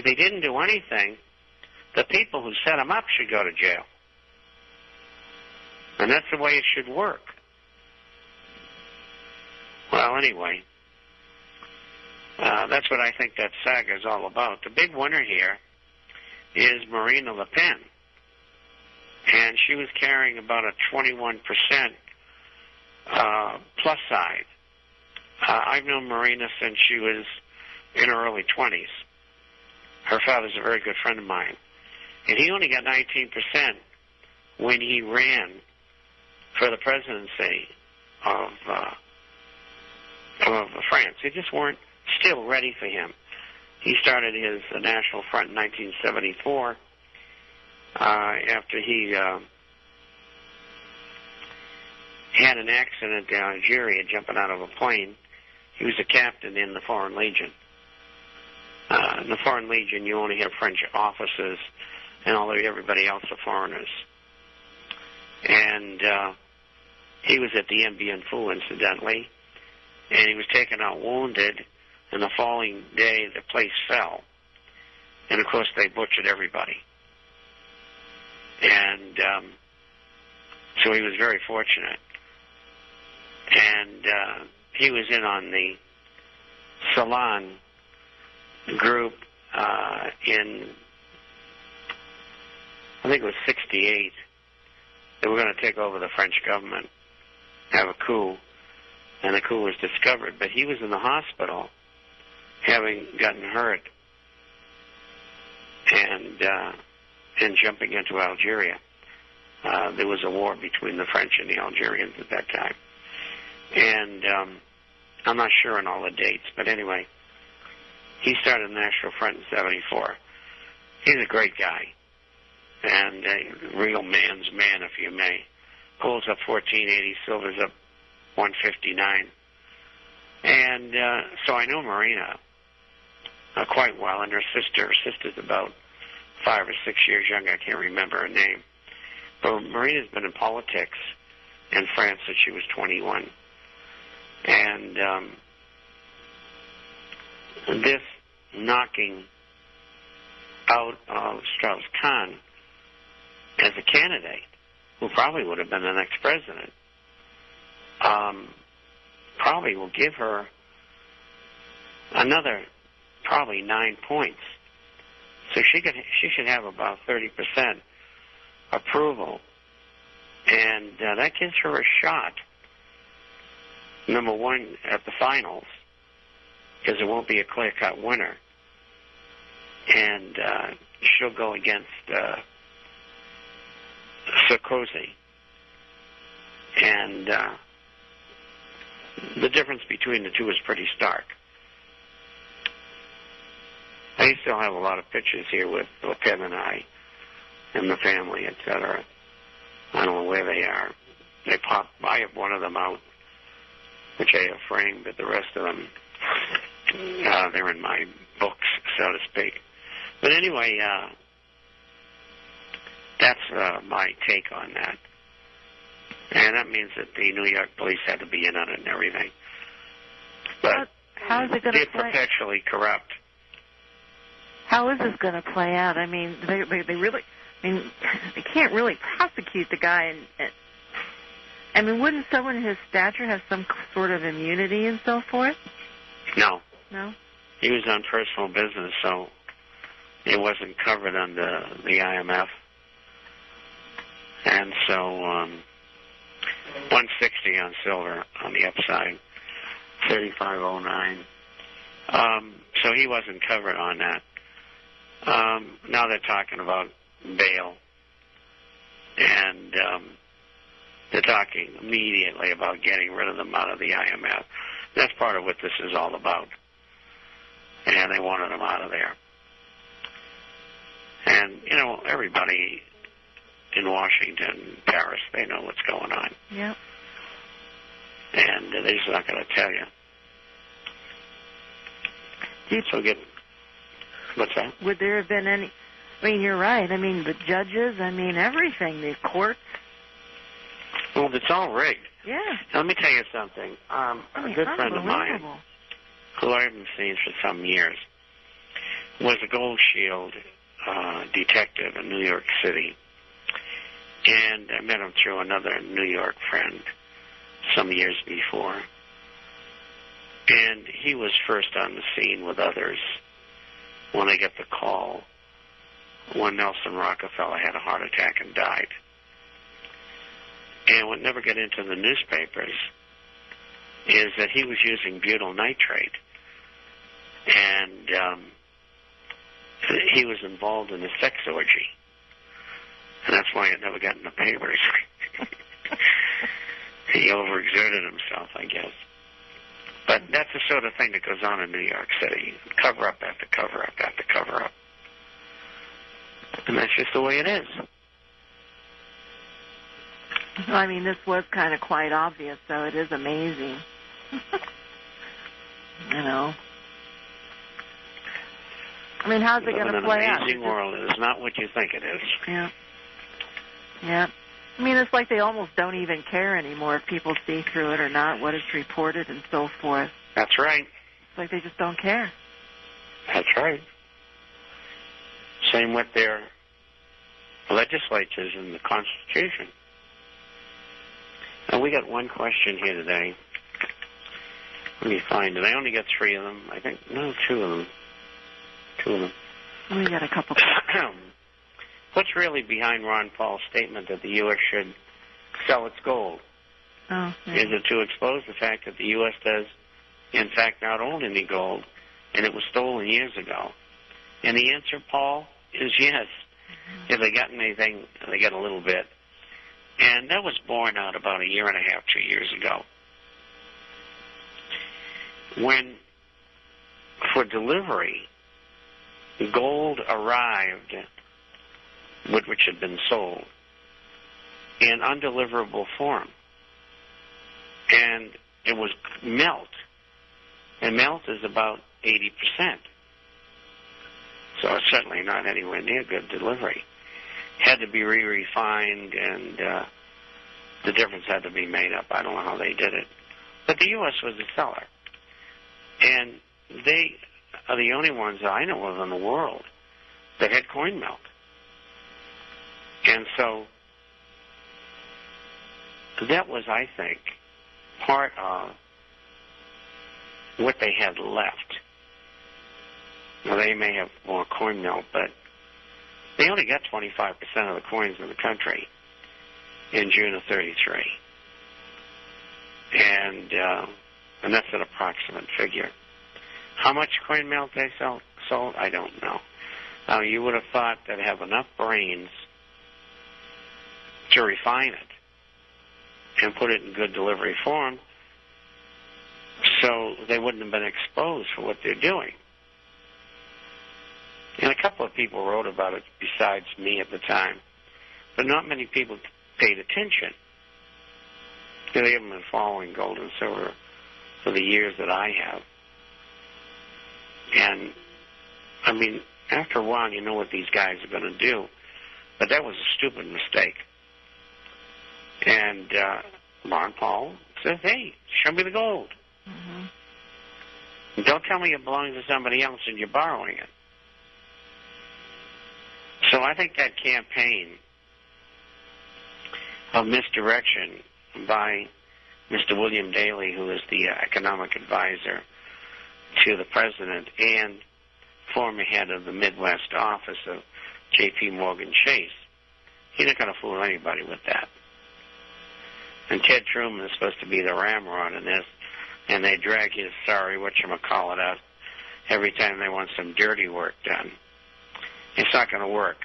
he didn't do anything, the people who set him up should go to jail. And that's the way it should work. Well, anyway, that's what I think that saga is all about. The big winner here is Marine Le Pen. And she was carrying about a 21% plus side. I've known Marina since she was in her early 20s. Her father's a very good friend of mine. And he only got 19% when he ran for the presidency of France. They just weren't still ready for him. He started his National Front in 1974 after he had an accident in Algeria jumping out of a plane. He was a captain in the Foreign Legion. In the Foreign Legion, you only have French officers, and everybody else are foreigners. And he was at the Bien Phu, incidentally, and he was taken out wounded, and the following day the place fell. And, of course, they butchered everybody. And so he was very fortunate. And he was in on the Salon group in, I think it was 68. They were going to take over the French government, have a coup, and the coup was discovered. But he was in the hospital having gotten hurt and jumping into Algeria. There was a war between the French and the Algerians at that time. And I'm not sure on all the dates, but anyway, he started the National Front in 74. He's a great guy, and a real man's man, if you may. Gold's up 1480, silver's up 159. And so I know Marina quite well, and her sister's about 5 or 6 years younger. I can't remember her name. But Marina's been in politics in France since she was 21. And this knocking out of Strauss-Kahn as a candidate, who probably would have been the next president, probably will give her another probably 9 points. So she should have about 30% approval. And that gives her a shot, number one, at the finals, because it won't be a clear-cut winner. And she'll go against Sarkozy. And the difference between the two is pretty stark. I still have a lot of pictures here with Le Pen and I and the family, etc. I don't know where they are. They pop. I have one of them out, which I have framed, but the rest of them, they're in my books, so to speak. But anyway, that's my take on that. And that means that the New York police had to be in on it and everything. But how's it going to play? Perpetually corrupt. How is this going to play out? I mean, they really, they can't really prosecute the guy. I mean, wouldn't someone his stature have some sort of immunity and so forth? No. No? He was on personal business, so it wasn't covered under the IMF. And so 160 on silver on the upside, 3509. So he wasn't covered on that. Now they're talking about bail, and they're talking immediately about getting rid of them out of the IMF. That's part of what this is all about. And they wanted them out of there. And, everybody in Washington, Paris, they know what's going on. Yep. And they're just not going to tell you. What's that? Would there have been any... I mean, you're right. I mean, the judges, everything, the courts. Well, it's all rigged. Yeah. Now, let me tell you something. A good friend of mine, who I haven't seen for some years, was a Gold Shield detective in New York City. And I met him through another New York friend some years before. And he was first on the scene with others when I got the call when Nelson Rockefeller had a heart attack and died. And what never got into the newspapers is that he was using butyl nitrate. And he was involved in a sex orgy. And that's why it never got in the papers. He overexerted himself, I guess. But that's the sort of thing that goes on in New York City. Cover up after cover up after cover up. And that's just the way it is. Well, I mean, this was kind of quite obvious, so it is amazing. You know. I mean, how's it going to play out? It's an amazing world. It is not what you think it is. Yeah. Yeah. I mean, it's like they almost don't even care anymore if people see through it or not, what is reported and so forth. That's right. It's like they just don't care. That's right. Same with their legislatures and the Constitution. And we got one question here today. Let me find it. I only got 3 of them. I think, no, 2 of them. 2 of them. We got a couple. What's really behind Ron Paul's statement that the U.S. should sell its gold? Oh, yeah. Is it to expose the fact that the U.S. does, in fact, not own any gold, and it was stolen years ago? And the answer, Paul, is yes. Mm-hmm. If they got anything, they got a little bit. And that was borne out about 1.5 years, 2 years ago. When, for delivery, gold arrived, which had been sold, in undeliverable form. And it was melt. And melt is about 80%. So it's certainly not anywhere near good delivery. Had to be re-refined, and the difference had to be made up. I don't know how they did it. But the U.S. was the seller. And they are the only ones that I know of in the world that had coin melt. And so that was, I think, part of what they had left. Now, they may have more coin melt, but they only got 25% of the coins in the country in June of 33. And that's an approximate figure. How much coin melt they sold, I don't know. Now, you would have thought they'd have enough brains to refine it and put it in good delivery form so they wouldn't have been exposed for what they're doing. And a couple of people wrote about it besides me at the time, but not many people paid attention. They haven't been following gold and silver for the years that I have. And, I mean, after a while, you know what these guys are going to do. But that was a stupid mistake. And Ron Paul says, hey, show me the gold. Mm-hmm. Don't tell me it belongs to somebody else and you're borrowing it. So I think that campaign of misdirection by Mr. William Daley, who is the economic advisor to the president and former head of the Midwest office of J.P. Morgan Chase, he's not going to fool anybody with that. And Ted Truman is supposed to be the ramrod in this, and they drag his whatchamacallit out every time they want some dirty work done. It's not going to work.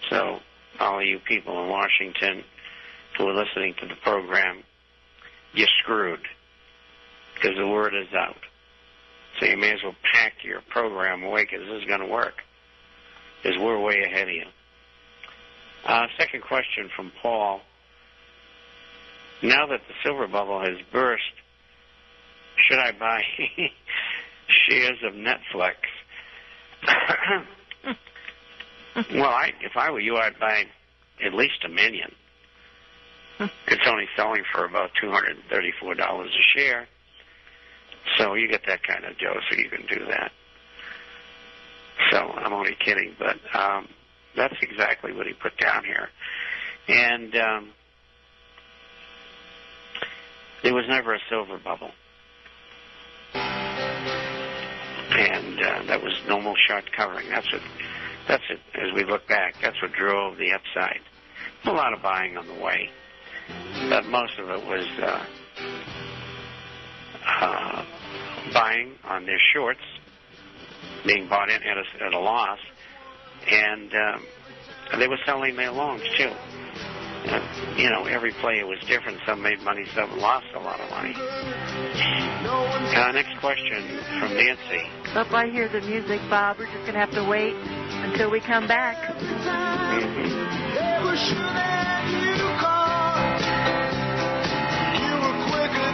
So all of you people in Washington who are listening to the program, you're screwed because the word is out. So you may as well pack your program away because this is going to work because we're way ahead of you. Second question from Paul. Now that the silver bubble has burst, should I buy shares of Netflix? Well, if I were you, I'd buy at least $1 million. It's only selling for about $234 a share. So you get that kind of dough, so you can do that. No, I'm only kidding, but that's exactly what he put down here. And there was never a silver bubble. And that was normal short covering. That's it. As we look back, that's what drove the upside. A lot of buying on the way, but most of it was buying on their shorts, being bought in at a loss, and they were selling their longs too. Every player was different. Some made money, some lost a lot of money. Next question from Nancy. Up, I hear the music, Bob. We're just going to have to wait until we come back. Mm-hmm.